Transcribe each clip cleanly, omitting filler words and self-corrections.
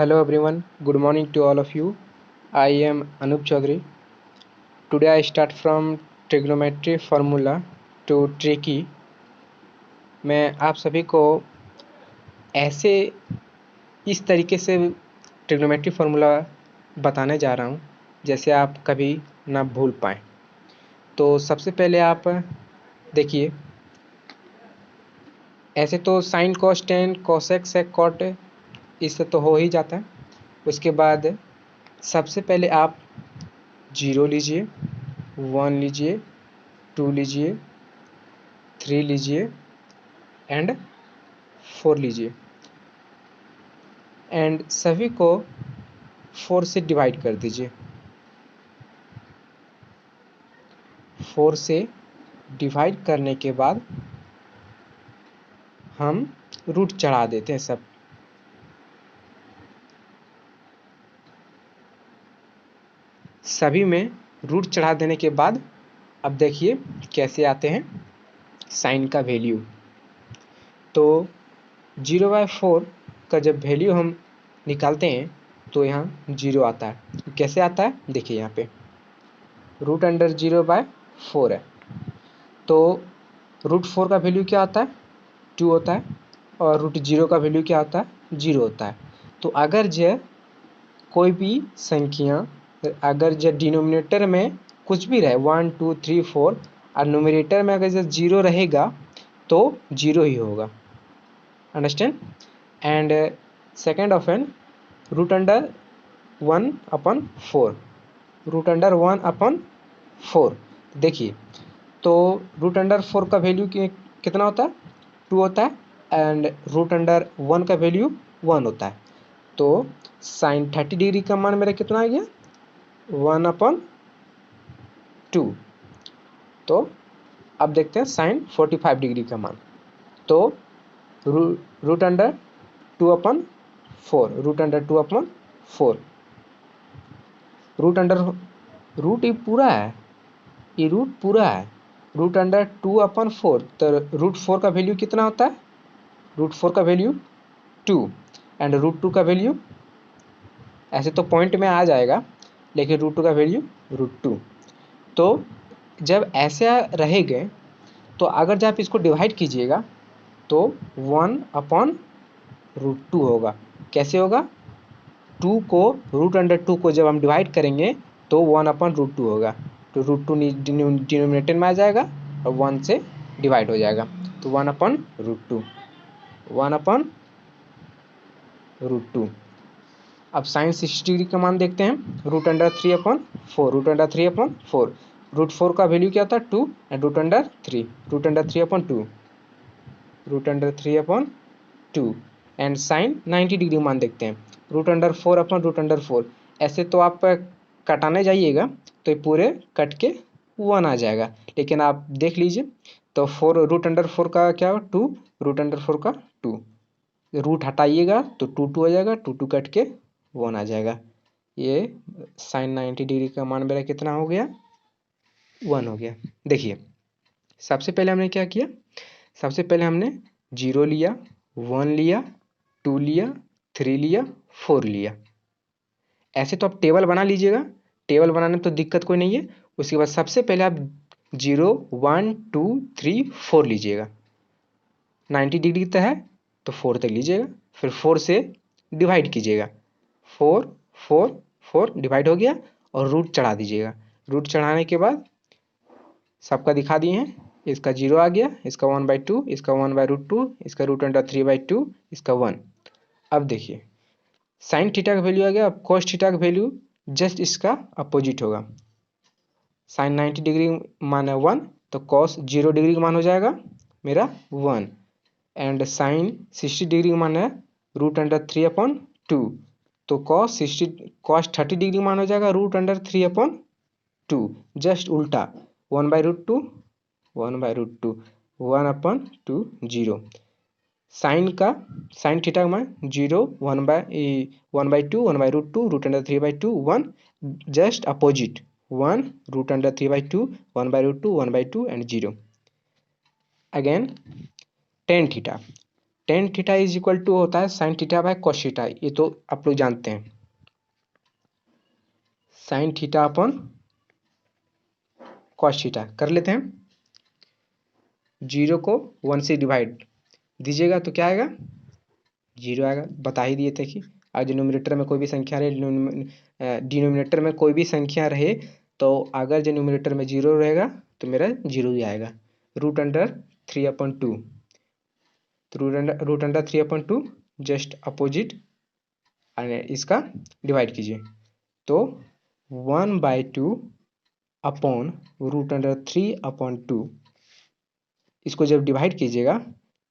Hello everyone, good morning to all of you. I am Anup Chaudhary. Today I start from trigonometry formula to tricky. मैं आप सभी को ऐसे इस तरीके से ट्रिग्नोमेट्री फार्मूला बताने जा रहा हूँ जैसे आप कभी ना भूल पाएँ। तो सबसे पहले आप देखिए, ऐसे तो sine cos tan cosec sec cot इससे तो हो ही जाता है। उसके बाद सबसे पहले आप 0 लीजिए, 1 लीजिए, 2 लीजिए, 3 लीजिए एंड 4 लीजिए एंड सभी को 4 से डिवाइड कर दीजिए। 4 से डिवाइड करने के बाद हम रूट चढ़ा देते हैं सब। सभी में रूट चढ़ा देने के बाद अब देखिए कैसे आते हैं साइन का वैल्यू। तो 0/4 का जब वैल्यू हम निकालते हैं तो यहाँ 0 आता है। कैसे आता है देखिए, यहाँ पे √0/4 है। तो √4 का वैल्यू क्या होता है 2 होता है और √0 का वैल्यू क्या होता है 0 होता है। तो अगर जो कोई भी संख्या अगर जो डिनोमिनेटर में कुछ भी रहे 1 2 3 4 और न्यूमरेटर में अगर जो 0 रहेगा तो 0 ही होगा। अंडरस्टैंड? एंड सेकेंड ऑप्शन √1/4 √1/4 देखिए, तो √4 का वैल्यू कितना होता है 2 होता है एंड √1 का वैल्यू 1 होता है। तो साइन 30 डिग्री का मान मेरा कितना आ गया 1/2। तो अब देखते हैं साइन 45 डिग्री का मान। तो √2/4 √2/4 रूट ये पूरा है, ये रूट पूरा है। √2/4 तो √4 का वैल्यू कितना होता है √4 का वैल्यू 2 एंड √2 का वैल्यू ऐसे तो पॉइंट में आ जाएगा लेकिन √2 का वैल्यू √2। तो जब ऐसे रहेंगे तो अगर जब आप इसको डिवाइड कीजिएगा तो 1/√2 होगा। कैसे होगा 2 को √2 को जब हम डिवाइड करेंगे तो 1/√2 होगा। तो √2 डिनोमिनेटर में आ जाएगा और 1 से डिवाइड हो जाएगा। तो 1/√2 1/√2। अब साइन 60 डिग्री का मान देखते हैं √3/4 √3/4 √4 का वैल्यू क्या था 2 एंड √3 √3/2 √3/2 एंड साइन 90 डिग्री मान देखते हैं √4/√4। ऐसे तो आप कटाने जाइएगा तो ये पूरे कट के 1 आ जाएगा, लेकिन आप देख लीजिए तो √4 का क्या हो 2 √4 का 2 रूट हटाइएगा तो 2 हो जाएगा, 2 कट के 1 आ जाएगा। ये साइन 90 डिग्री का मान मेरा कितना हो गया 1 हो गया। देखिए सबसे पहले हमने क्या किया, सबसे पहले हमने 0 लिया, 1 लिया, 2 लिया, 3 लिया, 4 लिया। ऐसे तो आप टेबल बना लीजिएगा, टेबल बनाने में तो दिक्कत कोई नहीं है। उसके बाद सबसे पहले आप 0 1 2 3 4 लीजिएगा। 90 डिग्री तक है तो 4 तक लीजिएगा, फिर 4 से डिवाइड कीजिएगा। 4 4 4 डिवाइड हो गया और रूट चढ़ा दीजिएगा। रूट चढ़ाने के बाद सबका दिखा दिए हैं, इसका 0 आ गया, इसका 1/2, इसका 1/√2, इसका √3/2, इसका 1। अब देखिए साइन थीटा का वैल्यू आ गया। अब कॉस थीटा का वैल्यू जस्ट इसका अपोजिट होगा। साइन 90 डिग्री मान है 1 तो कॉस 0 डिग्री का मान हो जाएगा मेरा 1 एंड साइन 60 डिग्री का मान है √3/2 तो कॉस 30 डिग्री मान हो जाएगा √3/2। जस्ट उल्टा 1/√2 1/√2 1/2 0। साइन थीटा का मान 0 1/2 1/√2 √3/2 1 just opposite 1 √3/2 1/√2 1/2 and 0। Again tan tan theta is equal to होता है sine theta by cos theta, ये तो आप लोग जानते हैं। Sine theta upon cos theta कर लेते हैं। 0 को 1 से डिवाइड दीजिएगा तो क्या आएगा, 0 आएगा। बता ही दिए थे कि अगर न्यूमरेटर में कोई भी संख्या रहे, डिनोमिनेटर में कोई भी संख्या रहे, तो अगर जो न्यूमरेटर में 0 रहेगा तो मेरा 0 ही आएगा। रूट अंडर 3/2, तो रूट अंडर 3/2 जस्ट अपोजिट इसका डिवाइड कीजिए, तो 1/2 अपॉन रूट अंडर 3/2, इसको जब डिवाइड कीजिएगा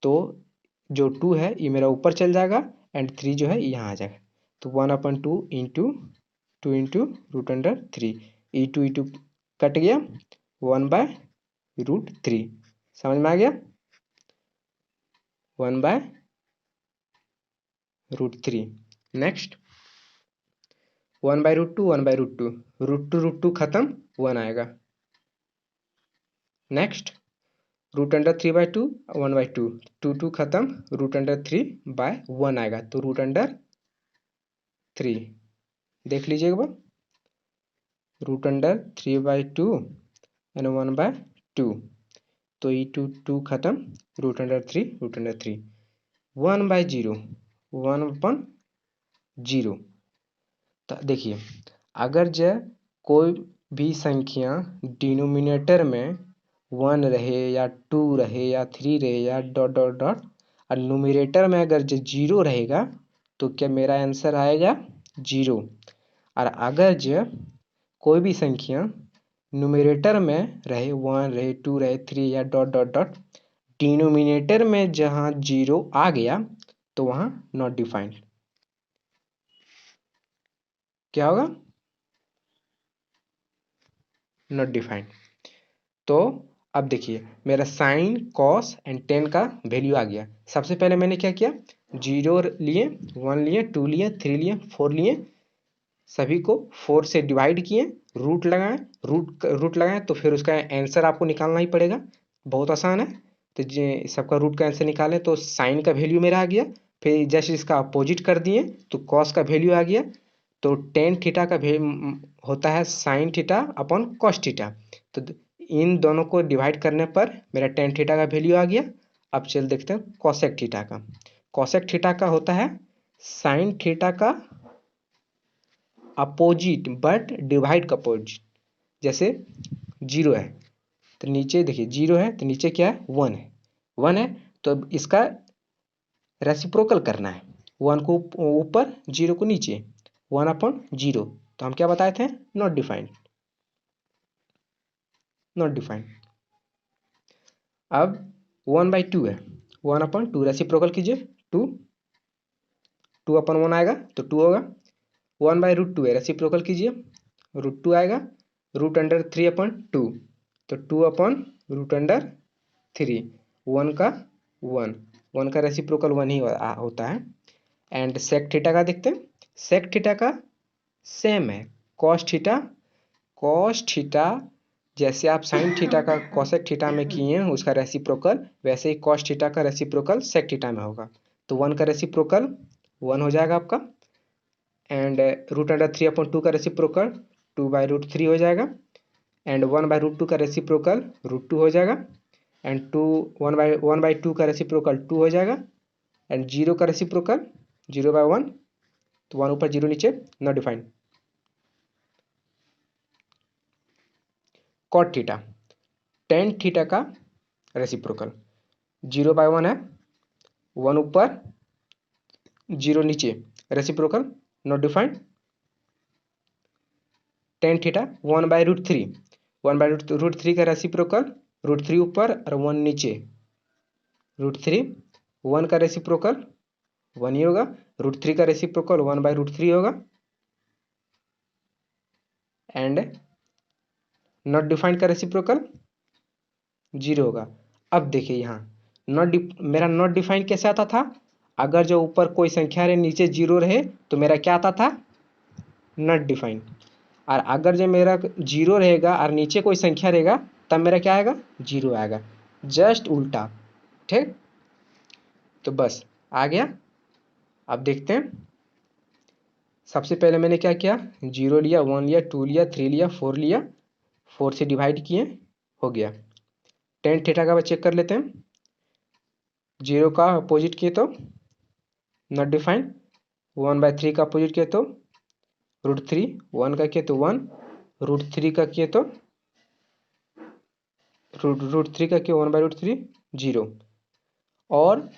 तो जो 2 है ये मेरा ऊपर चल जाएगा एंड 3 जो है यहाँ आ जाएगा, तो 1/2 इंटू 2 इंटू रूट अंडर 3, ई टू कट गया, 1/√3 समझ में आ गया, 1/√3। नेक्स्ट 1/√2, 1/√2, रूट टू खत्म 1 आएगा। नेक्स्ट रूट अंडर 3/2, 1/2, 2 खत्म, रूट अंडर 3/1 आएगा, तो रूट अंडर 3 देख लीजिएगा बार, रूट अंडर 3/2 एंड 1/2, तो ई टू खत्म, रूट अंडर 3, 1/0, 1/0। तो देखिए अगर जो कोई भी संख्या डिनोमिनेटर में 1 रहे या 2 रहे या 3 रहे या डॉट डॉट डॉट, और न्यूमरेटर में अगर जो 0 रहेगा तो क्या मेरा आंसर आएगा 0। और अगर जो कोई भी संख्या न्यूमरेटर में रहे 1 रहे 2 रहे 3 या डॉट डॉट डॉट, डिनोमिनेटर में जहाँ 0 आ गया तो वहाँ नॉट डिफाइंड, क्या होगा, नॉट डिफाइंड। तो अब देखिए मेरा साइन कॉस एंड टेन का वैल्यू आ गया। सबसे पहले मैंने क्या किया, 0 लिए, 1 लिए, 2 लिए, 3 लिए, 4 लिए, सभी को 4 से डिवाइड किए, रूट लगाएं, रूट लगाएं तो फिर उसका आंसर आपको निकालना ही पड़ेगा, बहुत आसान है। तो सबका रूट का आंसर निकालें तो साइन का वैल्यू मेरा आ गया, फिर जैसे इसका अपोजिट कर दिए तो कॉस का वैल्यू आ गया, तो टेन थीटा का होता है sine theta upon cos theta, तो इन दोनों को डिवाइड करने पर मेरा टेन थीटा का वैल्यू आ गया। अब चल देखते हैं कॉसेक थीटा का। कॉसेक थीटा का होता है साइन थीटा का अपोजिट बट डिवाइड का अपोजिट, जैसे 0 है तो नीचे देखिए 0 है तो नीचे क्या है 1 है, 1 है तो इसका रेसिप्रोकल करना है, 1 को ऊपर 0 को नीचे, 1/0, तो हम क्या बताए थे, नॉट डिफाइंड, नॉट डिफाइंड। अब 1/2 है, 1/2 रेसिप्रोकल कीजिए, 2/1 आएगा तो 2 होगा, 1/√2 है रेसिप्रोकल कीजिए, √2 आएगा, रूट अंडर 3/2, तो 2/√3, 1 का 1 का रेसिप्रोकल 1 ही होता है। एंड सेक थीटा का देखते हैं, सेक थीटा का सेम है कॉस थीटा, कॉस थीटा जैसे आप साइन थीटा का कॉसेक थीटा में किए हैं उसका रेसिप्रोकल, वैसे ही कॉस थीटा का रेसिप्रोकल सेक थीटा में होगा, तो 1 का रेसिप्रोकल 1 हो जाएगा आपका, एंड रूट अंडर 3/2 का रेसिप्रोकल 2/√3 हो जाएगा, एंड 1/√2 का रेसिप्रोकल √2 हो जाएगा, एंड 1/2 का रेसिप्रोकल 2 हो जाएगा, एंड 0 का रेसिप्रोकल 0/1, तो 1 ऊपर 0 नीचे, not defined. Cot theta, tan theta का रेसिप्रोकल 0/1 है, 1 ऊपर 0 नीचे, reciprocal not defined. Tan theta 1/√3, 1/√3 का रेसिप्रोकल √3 ऊपर और 1 नीचे, √3, 1 का रेसिप्रोकल 1 ही होगा, √3 का रेसिप्रोकल 1/√3 होगा, एंड नॉट डिफाइंड का रेसिप्रोकल 0 होगा। अब देखिए यहाँ मेरा नॉट डिफाइंड कैसे आता था, अगर जो ऊपर कोई संख्या रहे नीचे 0 रहे तो मेरा क्या आता था, नॉट डिफाइंड, और अगर जो मेरा 0 रहेगा और नीचे कोई संख्या रहेगा तब मेरा क्या आएगा, 0 आएगा, जस्ट उल्टा, ठीक। तो बस आ गया। अब देखते हैं, सबसे पहले मैंने क्या किया, 0 लिया, 1 लिया, 2 लिया, 3 लिया, 4 लिया, 4 से डिवाइड किए, हो गया। टेन थीटा का चेक कर लेते हैं, 0 का अपोजिट किए तो नॉट डिफाइंड, 1/3 का अपोजिट किए तो √3, 1 का किए तो 1, √3 का किए तो √3 का किए 1/√3, 0। और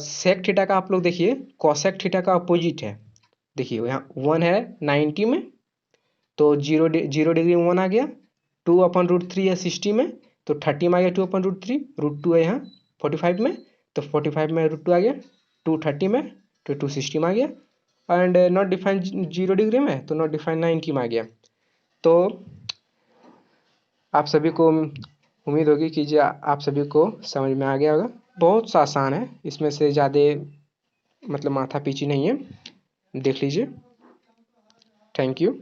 सेक थीटा का आप लोग देखिए, कॉसेक थीटा का अपोजिट है। देखिए यहाँ 1 है 90 में, तो 0 डिग्री में 1 आ गया। 2/√3 है 60 में, तो 30 में आ गया 2/√3। √2 है यहाँ 45 में, तो 45 में √2 आ गया। 2 30 में, तो 2 60 में आ गया। एंड नॉट डिफाइंड 0 डिग्री में, तो नॉट डिफाइंड 90 में आ गया। तो आप सभी को उम्मीद होगी कि जो आप सभी को समझ में आ गया होगा। बहुत सा आसान है, इसमें से ज़्यादा मतलब माथा पीची नहीं है। देख लीजिए। Thank you.